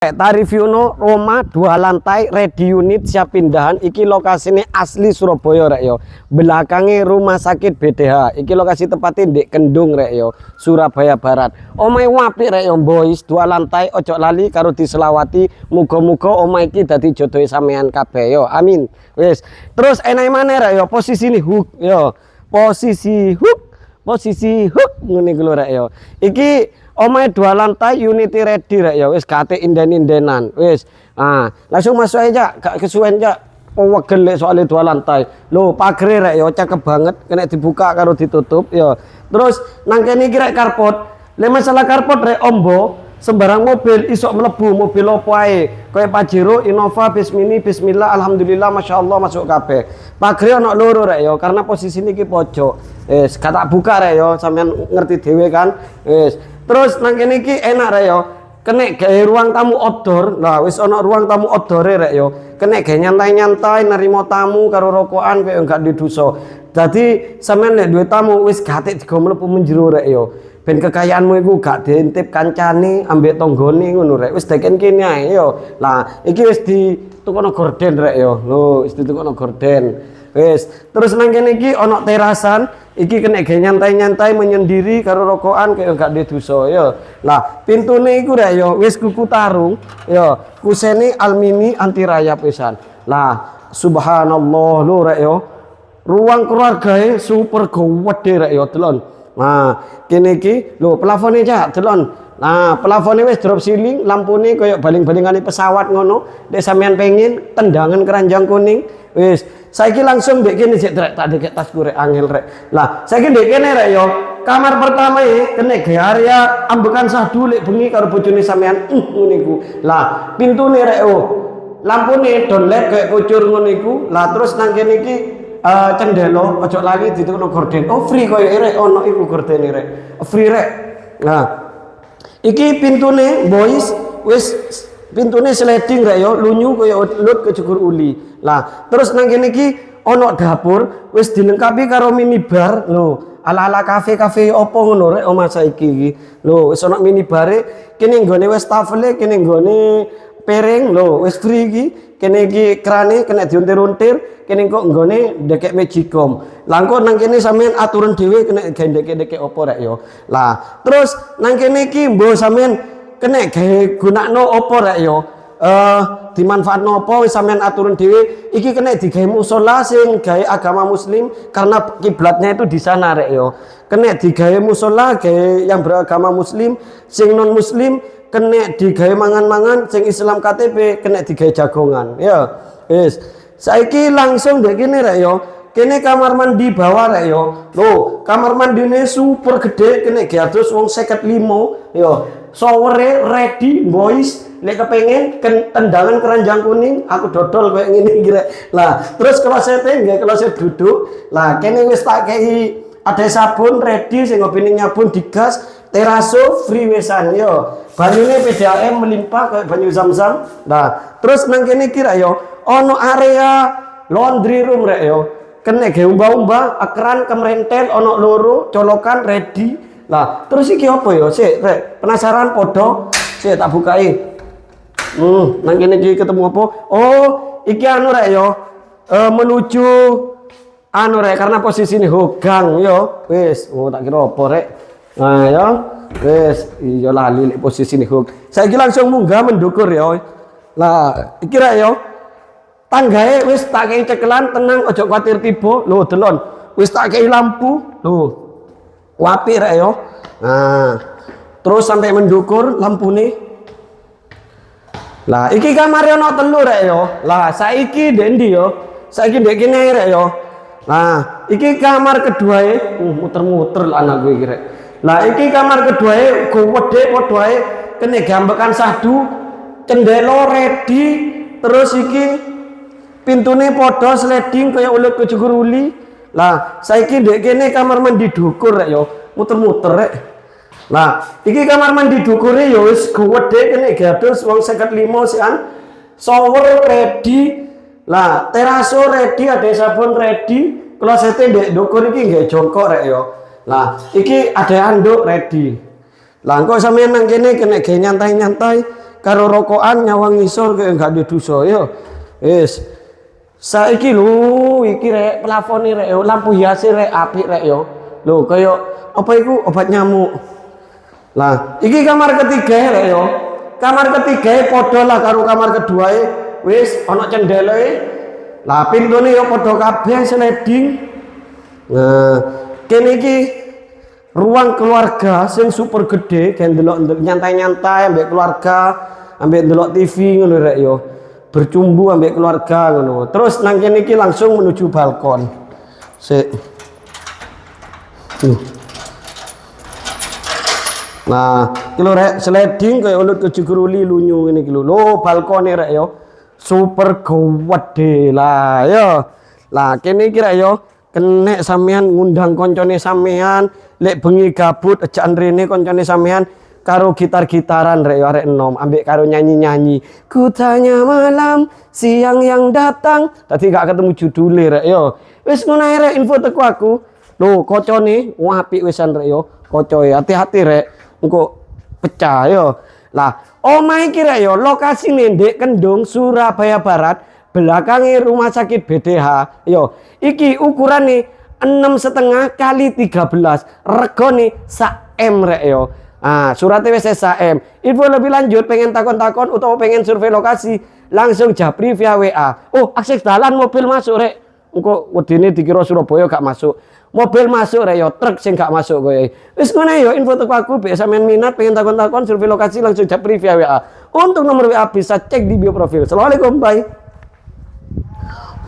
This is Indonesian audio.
Tarifiono Roma 2 lantai ready unit siap pindahan. Iki lokasinya asli Surabaya rek yo. Belakangnya rumah sakit BDH. Iki lokasi tempatnya di Kendung rek yo, Surabaya Barat. Omai wapi rek yo boys, 2 lantai ojo lali karo diselawati. Muga-muga omai iki dadi jodohe sampean kabeh yo. Amin. Wis. Terus enak mana rek yo, posisi ini hook yo. Posisi hook ngene ku rek yo. Iki omai 2 lantai unity ready rek ya, wis kate inden-indenan wis. Langsung masuk aja, gak kesuwen aja. Wegel soalnya 2 lantai. Lho, pagere rek ya cakep banget, kena dibuka karo ditutup ya. Terus nang kene iki rek karpot. Le masalah karpot rek ombo, sembarang mobil isok mlebu, mobil opo ae. Kaya Pajero, Innova, bis mini, bismillah, alhamdulillah, masyaallah masuk kabeh. Pagere ono loro rek ya, karena posisi iki pojok. Wis, gak tak buka rek ya, sampean ngerti dhewe kan. Wis. Terus nang kene iki enak rek yo. Kene gawe ruang tamu outdoor. Nah, wis ana ruang tamu outdoor rek yo. Kene gawe nyantai-nyantai nerimo tamu karo rokokan koyo enggak diduso. Dadi sampean nek duwe tamu wis gatek digo mlebu menjero rek yo. Ben kekayaanmu iku gak diintip kancane ambek tanggane ngono rek. Wis deken kene ae yo. Lah, iki wis ditukono gorden rek yo. Lho, wis ditukono gorden. Wis, terus nang kene iki ana terasan. Iki kena gawe nyantai-nyantai menyendiri karo rokokan kayak gak diduso ya. Lah, pintune iku rek ya wis kuku tarung ya. Kusene alumini anti rayap pisan. Lah, subhanallah lho rek ya. Ruang keluargae super gede rek ya delon. Nah, kene iki lho plafone cak delon. Nah, plafone wis drop ceiling, lampune koyo baling-balingane pesawat ngono. Nek sampean pengen tendangan keranjang kuning, wis saiki langsung ndek kene sik tak dikek tasku rek angel rek. Lah, saiki ndek kene rek yo. Kamar pertama kene gawe area ambekan sahdu lek bengi karo bojone sampean ngene iku. Lah, pintune rek oh. Lampune downlight kayak kucur ngono iku. Lah terus nang kene iki cendelo ojo lagi ditukono gorden. Oh, free koyo rek ono iku gordene rek. Free rek. Nah, iki pintune boys wis pintune sliding rek yo, lunyu koyo lut kecukur uli. Lah, terus nang kene iki ana dapur wis dilengkapi karo minibar lho. Ala-ala kafe-kafe opo ngono rek omah saiki iki. Lho, wis ana minibare, kene nggone wastafel, kene nggone piring lho, wis free iki. Kene iki krane kena diuntir-untir, kene kok nggone ndekek magicom. Lah engko nang kene sampean aturan dhewe kena gawe ndekek-ndekek opo rek yo. Lah, terus nang kene iki mbok sampean kena gawe gunakno opo rek yo. Dimanfaatno apa wis sampean aturan dhewe. Iki kena digawe musala sing gawe agama muslim karena kiblatnya itu di sana rek yo. Kena digawe musala gawe yang beragama muslim, sing non muslim kena digawe mangan-mangan, sing Islam KTP kena digawe jagongan ya. Wis saiki langsung ndek kene rek yo. Kene kamar mandi bawah rek yo. Loh, kamar mandine super gede, kene gados wong 55 yo. Shower ready boys. Lek kepengen tendangan keranjang kuning, aku dodol kayak ngene iki rek. Lah, terus klosete nggih kloset duduk. Lah, kene wis tak kei ada sabun ready sing ngopine nyabun digas, teraso free wesan yo. Banyune PDAM melimpah kayak banyu Zam-Zam. Nah, terus nang kene iki rek yo, ono area laundry room rek yo. Kene ge umba-umba, keran kemrentel ono loro, colokan ready. Lah, terus iki apa yo? Sik, rek, penasaran podo? Sik tak bukai. Nang kene iki ketemu apa? Oh, iki anu rek yo. Menuju anu rek karena posisi ini hogang yo. Wis, oh tak kira apa rek. Nah, yo. Wis, iya lali lek posisi ini hog. Saiki langsung munggah mendukur yo. Lah, iki rek yo. Tanggae wis tak kei cekelan, tenang ojo kuwatir tiba. Lho, delon. Wis tak kei lampu. Lho. Wapi rek yo. Nah, terus sampai mendukur lampune. Lah, iki kamar ono 3 rek yo. Lah, saiki ndek ndi yo? Saiki ndek kene rek yo. Nah, iki kamar kedua muter-muter lah anak gue iki rek. Lah, iki kamar kedua gede padha ae kene gambekan sahdu, cendelo ready, terus iki pintune padha sliding kaya ulut kejukur uli. Lah, saiki ndek kene kamar mandi dukur rek yo. Muter-muter rek. Nah, iki kamar mandi dukure ya wis gede kene gados wong 55 sian. Shower ready. Lah, teraso ready, ada sabun ready. Klosete ndek dukur iki nggih jongkok rek ya. Lah, iki ada anduk ready. Lah engko sampeyan nang kene kene gawe nyantai-nyantai, karo rokokan nyawang ngisor kayak gak ada dosa yo. Wis. Saiki lho iki rek plafone rek yo, lampu hias rek apik rek yo. Lho kaya apa iku obat nyamuk. Lah, iki kamar ketiga rek yo. Kamar ketiga padha lah karo kamar kedua wis ana cendele. Lah pintune yo padha kabeh sliding. Nah, kene iki ruang keluarga sing super gede, kan delok nyantai-nyantai ambek keluarga, ambek delok TV ngono rek yo. Bercumbu ambek keluarga ngono. Terus nang kene iki langsung menuju balkon. Sik. Nah, iki lho rek sliding kaya ulut kejugruli lunyu ngene iki lho. Lho balkone rek yo. Super gede lah yo. Lah kene iki rek yo kenek sampean ngundang koncone sampean, lek bengi gabut ejaan rene koncone sampean karo gitar-gitaran rek yo arek enom ambek karo nyanyi-nyanyi. Ku tanya malam siang yang datang. Tadi gak ketemu judule rek yo. Wis ngono ae rek info teko aku. Lho kocone apik wisan rek yo. Kocoe hati-hati rek engko pecah yo. Lah omah iki rek yo lokasine ndek Kendung Surabaya Barat, belakangnya rumah sakit BDH. Yo iki ukurane 6,5 kali 13, regone sak M rek yo. Ah, suratnya wis sak M. Info lebih lanjut pengen takon-takon utawa pengen survei lokasi langsung japri via WA. Oh, akses dalan mobil masuk rek. Engko wedine dikira Surabaya gak masuk. Mobil masuk rek yo, truk sing gak masuk kowe. Wis ngono yo info teko aku, biasa sampean minat pengen takon-takon survei lokasi langsung japri via WA. Untuk nomor WA bisa cek di bio profil. Assalamualaikum, bye.